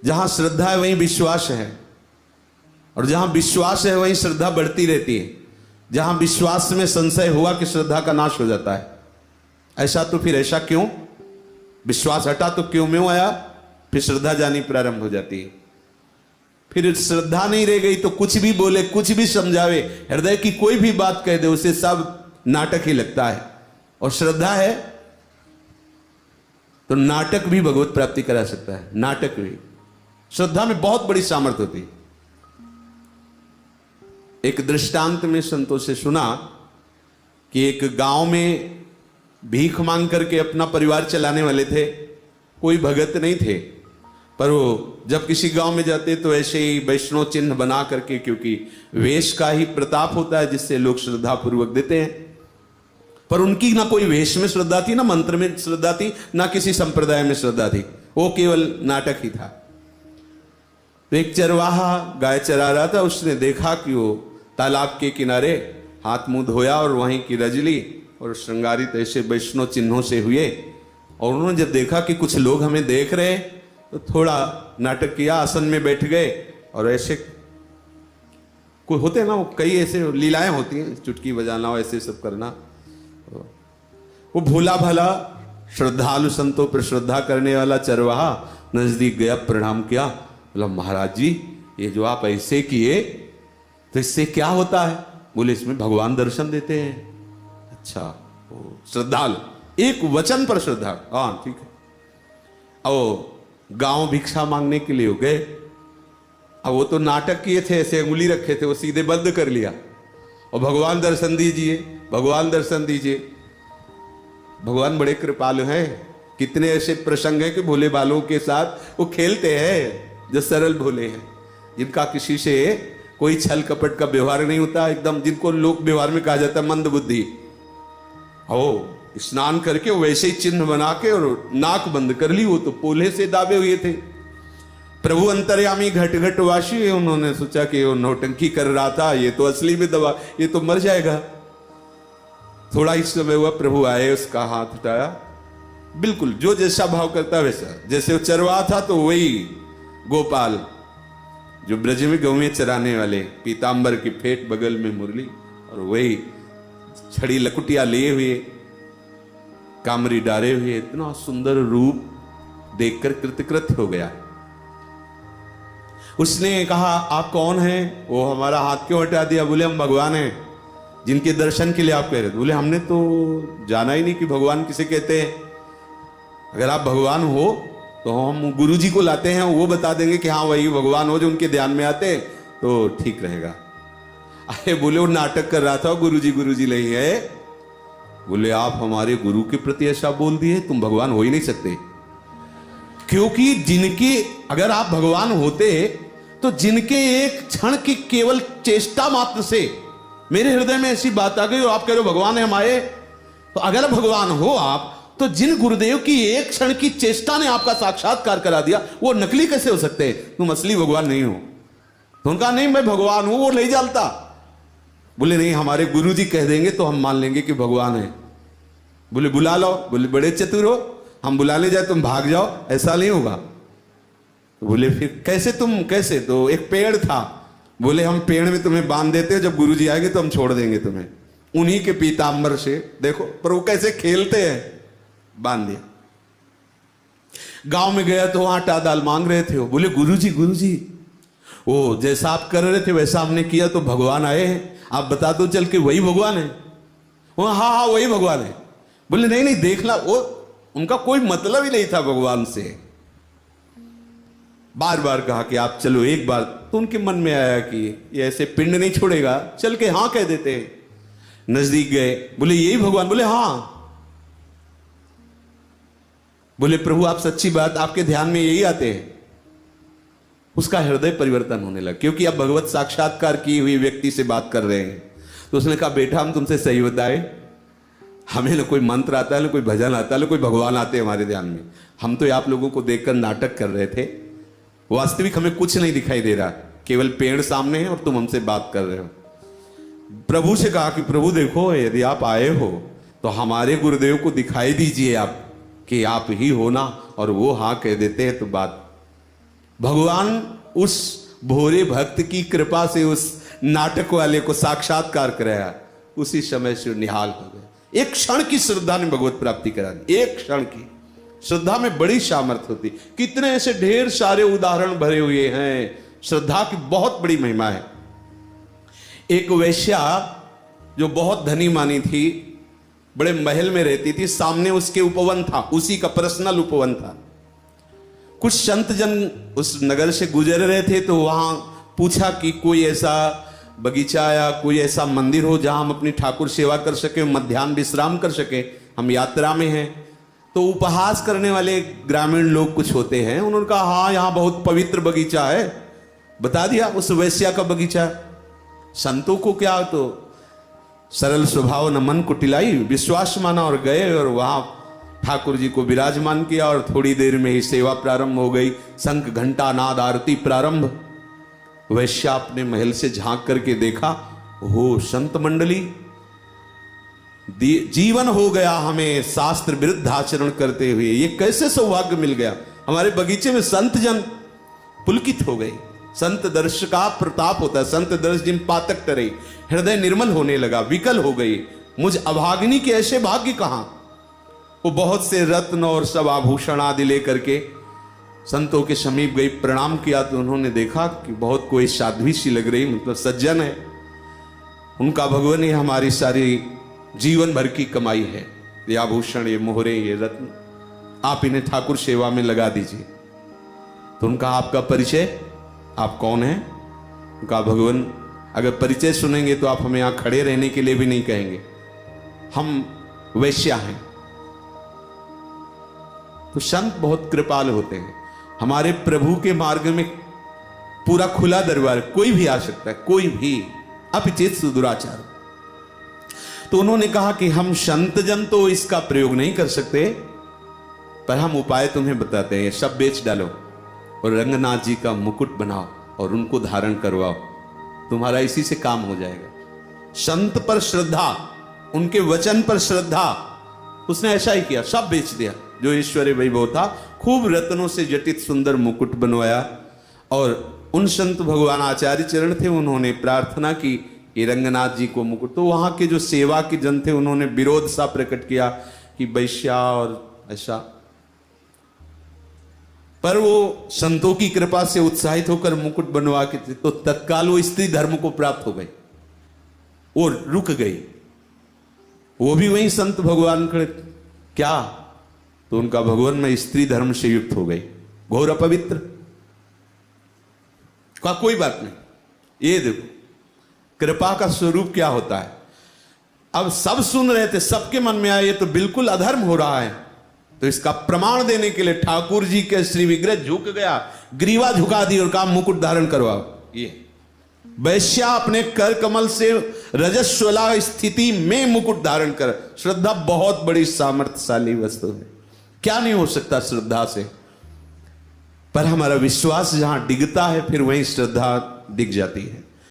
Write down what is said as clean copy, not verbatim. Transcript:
जहां श्रद्धा है वहीं विश्वास है, और जहां विश्वास है वहीं श्रद्धा बढ़ती रहती है। जहां विश्वास में संशय हुआ कि श्रद्धा का नाश हो जाता है। ऐसा तो फिर ऐसा क्यों? विश्वास हटा तो क्यों में आया? फिर श्रद्धा जानी प्रारंभ हो जाती है। फिर श्रद्धा नहीं रह गई तो कुछ भी बोले, कुछ भी समझावे, हृदय की कोई भी बात कह दे, उसे सब नाटक ही लगता है। और श्रद्धा है तो नाटक भी भगवत प्राप्ति करा सकता है। नाटक भी, श्रद्धा में बहुत बड़ी सामर्थ्य होती है। एक दृष्टांत में संतों से सुना कि एक गांव में भीख मांग करके अपना परिवार चलाने वाले थे। कोई भगत नहीं थे, पर वो जब किसी गांव में जाते तो ऐसे ही वैष्णव चिन्ह बना करके, क्योंकि वेश का ही प्रताप होता है जिससे लोग श्रद्धा पूर्वक देते हैं। पर उनकी ना कोई वेश में श्रद्धा थी, ना मंत्र में श्रद्धा थी, ना किसी संप्रदाय में श्रद्धा थी। वो केवल नाटक ही था। तो एक चरवाहा गाय चरा रहा था। उसने देखा कि वो तालाब के किनारे हाथ मुंह धोया और वहीं की रजली और श्रृंगारित ऐसे वैष्णव चिन्हों से हुए। और उन्होंने जब देखा कि कुछ लोग हमें देख रहे तो थोड़ा नाटक किया, आसन में बैठ गए और ऐसे कोई होते हैं ना, वो कई ऐसे लीलाएं होती हैं, चुटकी बजाना और ऐसे सब करना। वो भोला भला श्रद्धालु संतों पर श्रद्धा करने वाला चरवाहा नजदीक गया, प्रणाम किया, बोला महाराज जी ये जो आप ऐसे किए तो इससे क्या होता है? बोले इसमें भगवान दर्शन देते हैं। अच्छा, श्रद्धालु, एक वचन पर श्रद्धा, हाँ ठीक है। और गांव भिक्षा मांगने के लिए हो गए। अब वो तो नाटक किए थे, ऐसे अंगुली रखे थे, वो सीधे बंद कर लिया और भगवान दर्शन दीजिए, भगवान दर्शन दीजिए। भगवान बड़े कृपालु हैं। कितने ऐसे प्रसंग हैं कि भोले बालों के साथ वो खेलते हैं जो सरल भोले हैं, जिनका किसी से कोई छल कपट का व्यवहार नहीं होता, एकदम जिनको लोक व्यवहार में कहा जाता है मंद बुद्धि। ओ स्नान करके वैसे ही चिन्ह बना के और नाक बंद कर ली। वो तो पोले से दाबे हुए थे। प्रभु अंतर्यामी घट घट वासी, उन्होंने सोचा कि वो नौटंकी कर रहा था, ये तो असली में दबा, ये तो मर जाएगा। थोड़ा ही समय हुआ, प्रभु आए, उसका हाथ उठाया, बिल्कुल जो जैसा भाव करता वैसा। जैसे वो चरवा था तो वही गोपाल जो ब्रज में गौवें चराने वाले, पीतांबर की फेट बगल में मुरली और वही छड़ी लकुटिया लिए हुए, कामरी डारे हुए, इतना सुंदर रूप देखकर कृतकृत हो गया। उसने कहा आप कौन हैं? वो हमारा हाथ क्यों हटा दिया? बोले हम भगवान हैं जिनके दर्शन के लिए आप कह रहे थे। बोले हमने तो जाना ही नहीं कि भगवान किसे कहते हैं। अगर आप भगवान हो तो हम गुरु जी को लाते हैं, वो बता देंगे कि हाँ वही भगवान हो जो उनके ध्यान में आते, तो ठीक रहेगा। अरे बोले वो नाटक कर रहा था, गुरु जी नहीं है। बोले आप हमारे गुरु के प्रति ऐसा बोल दिए, तुम भगवान हो ही नहीं सकते। क्योंकि जिनके, अगर आप भगवान होते तो जिनके एक क्षण की केवल चेष्टा मात्र से मेरे हृदय में ऐसी बात आ गई और आप कह रहे हो भगवान है हमारे, तो अगर भगवान हो आप, तो जिन गुरुदेव की एक क्षण की चेष्टा ने आपका साक्षात्कार करा दिया, वो नकली कैसे हो सकते हैं? तुम असली भगवान नहीं हो। तो उनका नहीं मैं भगवान हूं, वो नहीं जानता। बोले नहीं हमारे गुरुजी कह देंगे तो हम मान लेंगे कि भगवान है। बोले बुला लो। बोले बड़े चतुर हो, हम बुलाने जाए तुम भाग जाओ, ऐसा नहीं होगा। तो बोले फिर कैसे तुम कैसे? तो एक पेड़ था। बोले हम पेड़ में तुम्हें बांध देते, जब गुरुजी आएंगे तो हम छोड़ देंगे तुम्हें। उन्हीं के पीतांबर से देखो, पर वो कैसे खेलते हैं, बांध दिया। गांव में गया तो वहां आटा दाल मांग रहे थे। बोले गुरुजी वो जैसा आप कर रहे थे वैसा हमने किया तो भगवान आए हैं, आप बता दो चल के वही भगवान है। वो हाँ वही भगवान है। बोले नहीं देखना, वो उनका कोई मतलब ही नहीं था भगवान से। बार बार कहा कि आप चलो एक बार, तो उनके मन में आया कि ये ऐसे पिंड नहीं छोड़ेगा, चल के हाँ कह देते हैं। नजदीक गए, बोले यही भगवान? बोले हाँ। बोले प्रभु आप सच्ची बात, आपके ध्यान में यही आते हैं? उसका हृदय परिवर्तन होने लगा, क्योंकि आप भगवत साक्षात्कार की हुई व्यक्ति से बात कर रहे हैं। तो उसने कहा बेटा हम तुमसे सही बताए, हमें ना कोई मंत्र आता है, ना कोई भजन आता है, ना कोई भगवान आते हैं हमारे ध्यान में। हम तो आप लोगों को देखकर नाटक कर रहे थे, वास्तविक हमें कुछ नहीं दिखाई दे रहा, केवल पेड़ सामने है और तुम हमसे बात कर रहे हो। प्रभु से कहा कि प्रभु देखो यदि आप आए हो तो हमारे गुरुदेव को दिखाई दीजिए आप कि आप ही हो ना, और वो हाँ कह देते हैं तो बात। भगवान उस भोरे भक्त की कृपा से उस नाटक वाले को साक्षात्कार कराया, उसी समय से निहाल हो गए। एक क्षण की श्रद्धा ने भगवत प्राप्ति करा दी। एक क्षण की श्रद्धा में बड़ी सामर्थ्य होती। कितने ऐसे ढेर सारे उदाहरण भरे हुए हैं। श्रद्धा की बहुत बड़ी महिमा है। एक वेश्या जो बहुत धनी मानी थी, बड़े महल में रहती थी, सामने उसके उपवन था, उसी का पर्सनल उपवन था। कुछ संत जन उस नगर से गुजर रहे थे तो वहां पूछा कि कोई ऐसा बगीचा या कोई ऐसा मंदिर हो जहां हम अपनी ठाकुर सेवा कर सके, मध्याह्न विश्राम कर सके, हम यात्रा में हैं। तो उपहास करने वाले ग्रामीण लोग कुछ होते हैं, उन्होंने कहा हाँ यहाँ बहुत पवित्र बगीचा है। बता दिया उस वैश्या का बगीचा। संतों को क्या, तो सरल स्वभाव न मन कुटिलाई, विश्वास माना और गए और वहां ठाकुर जी को विराजमान किया और थोड़ी देर में ही सेवा प्रारंभ हो गई। शंख घंटा नाद आरती प्रारंभ। वैश्या अपने महल से झांक करके देखा, हो संत मंडली, जीवन हो गया हमें शास्त्र विरुद्ध आचरण करते हुए, ये कैसे सौभाग्य मिल गया। हमारे बगीचे में संत जन पुलकित हो गए। संत दर्श का प्रताप होता है। संत दर्श जिन पातक टरे, हृदय निर्मल होने लगा, विकल हो गई। मुझ अभागिनी के ऐसे भाग्य कहां। वो बहुत से रत्न और सब आभूषण आदि लेकर के संतों के समीप गई, प्रणाम किया तो उन्होंने देखा कि बहुत कोई साध्वी सी लग रही, मतलब सज्जन है। उनका भगवान ही हमारी सारी जीवन भर की कमाई है, ये आभूषण, ये मोहरे, ये रत्न, आप इन्हें ठाकुर सेवा में लगा दीजिए। तो उनका आपका परिचय, आप कौन हैं? उनका भगवान, अगर परिचय सुनेंगे तो आप हमें यहां खड़े रहने के लिए भी नहीं कहेंगे, हम वैश्या हैं। तो संत बहुत कृपाल होते हैं। हमारे प्रभु के मार्ग में पूरा खुला दरबार, कोई भी आ सकता है, कोई भी, अपिचेत सुदुराचार। तो उन्होंने कहा कि हम संत जन तो इसका प्रयोग नहीं कर सकते, पर हम उपाय तुम्हें बताते हैं। सब बेच डालो और रंगनाथ जी का मुकुट बनाओ और उनको धारण करवाओ, तुम्हारा इसी से काम हो जाएगा। संत पर श्रद्धा, उनके वचन पर श्रद्धा, उसने ऐसा ही किया, सब बेच दिया जो ईश्वरीय वैभव था। खूब रत्नों से जटित सुंदर मुकुट बनवाया और उन संत भगवान आचार्य चरण थे, उन्होंने प्रार्थना की ये रंगनाथ जी को मुकुट। तो वहां के जो सेवा के जन थे उन्होंने विरोध सा प्रकट किया कि वैश्या और ऐसा, पर वो संतों की कृपा से उत्साहित होकर मुकुट बनवा के तो तत्काल वो स्त्री धर्म को प्राप्त हो गई, वो रुक गई। वो भी वही संत भगवान खड़े, क्या, तो उनका भगवान में स्त्री धर्म से युक्त हो गई, घोर अपवित्र। का कोई बात नहीं, ये देखो कृपा का स्वरूप क्या होता है। अब सब सुन रहे थे, सबके मन में आया ये तो बिल्कुल अधर्म हो रहा है। तो इसका प्रमाण देने के लिए ठाकुर जी के श्री विग्रह झुक गया, ग्रीवा झुका दी और कहा मुकुट धारण करवाओ। ये वैश्या अपने कर कमल से रजस्वला स्थिति में मुकुट धारण कर, श्रद्धा बहुत बड़ी सामर्थ्यशाली वस्तु है। क्या नहीं हो सकता श्रद्धा से, पर हमारा विश्वास जहां डिगता है फिर वहीं श्रद्धा दिख जाती है।